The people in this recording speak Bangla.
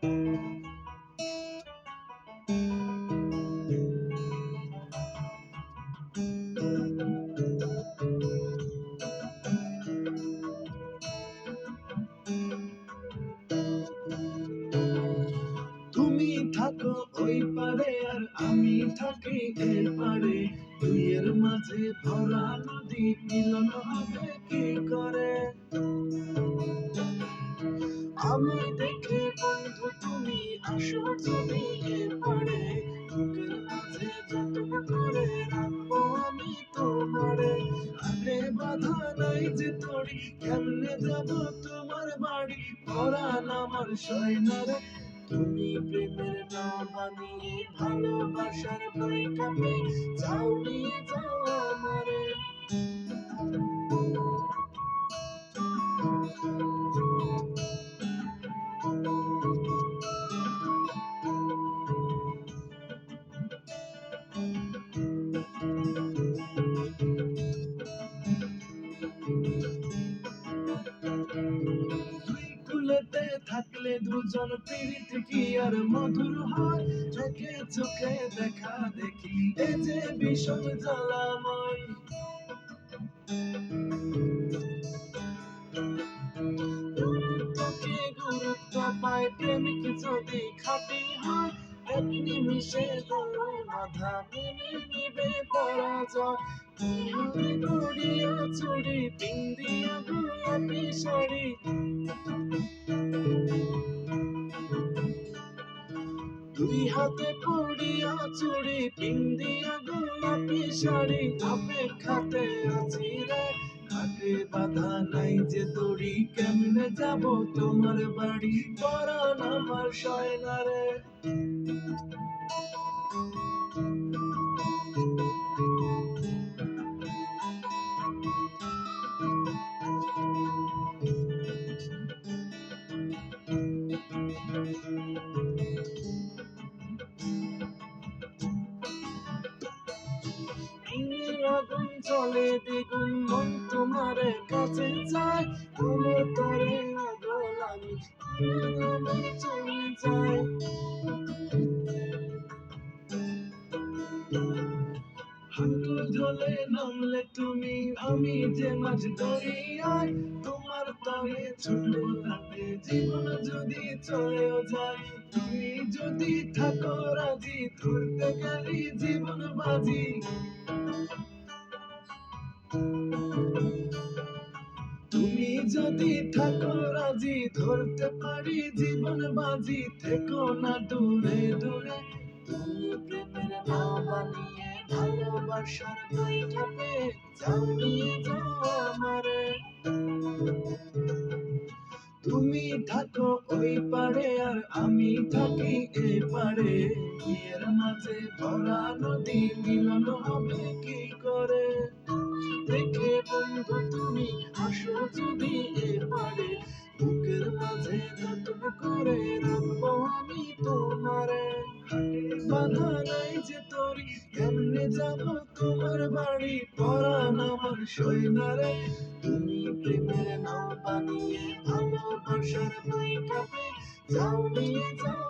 তুমি থাকো ওই পারে আর আমি থাকি এই পারে, দুইয়ের মাঝে ভরা নদী মিলন হবে কি করে? আমি দেখে বন্ধু তুমি আসো যদি এ পারে, বুকের মাঝে যতন করে রাখবো আমি তোমারে। আরে বাধা নাই যে তোরি, কেমনে যাব তোমার বাড়ি, পরাণ আমার সয়নারে। তুমি প্রেমের নাও বানিয়ে ভালোবাসার বইটা পেয়ে যাও, নিয়ে যাও আমারে। দুই কুলেতে থাকলে দুজন প্রীতি কি আর মধুর হয়? চোখে চোখে দেখা দেখি এ যে ভীষণ জ্বালাময়। দূরত্বকে গুরুত্ব পায় প্রেমিক যদি খাঁটি হয়, এক নিমিষে বাধা মেনে নিবে পরাজয়। হাতে গড়িয়া চুড়ি পিন্দিয়া গোলাপি শাড়ি, দুই হাতে পড়িয়া চুড়ি পিন্দিয়া গোলাপি শাড়ি, অপেক্ষাতে আছি রে। ঘাটে বাধা নাই যে তোরি, কেমনে যাব তোমার বাড়ি, পরাণ আমার সয়নারে। আগুন চলে দ্বিগুণ, মন তোমার কাছে চায়, তোমার তরে আগল আমি আমার চলে যায়। হাঁটু জলে নামলে তুমি, আমি যে মাঝ দরিয়ায়, তোমার তরে ছুটবো তাতে জীবন যদি চলেও যায়। তুমি যদি থাকো রাজি, ধরতে গেলি জীবন বাজি। তুমি যদি থাকো রাজি, ধরতে পারি জীবন বাজি, থেকো না দূরে দূরে। তুমি প্রেমের নাও বানিয়ে ভালোবাসার বইটা পেয়ে যাও, নিয়ে যাও আমারে। তুমি থাকো ওই পারে আর আমি থাকি এ পারে, বিয়ের মাঝে ভরা নদী মিলন হবে কি করে? দেখে বন্ধু তুমি আসো যদি এ পারে, বুকের মাঝে যতন করে রাখবো আমি তোমারে। হাতে বাধা নাই যে তোরি, কেমনে যাব তোমার বাড়ি, পরাণ আমার সয়নারে। তুমি প্রেমের নাও বানিয়ে ভালোবাসার বইটা পেয়ে যাও, নিয়ে যাও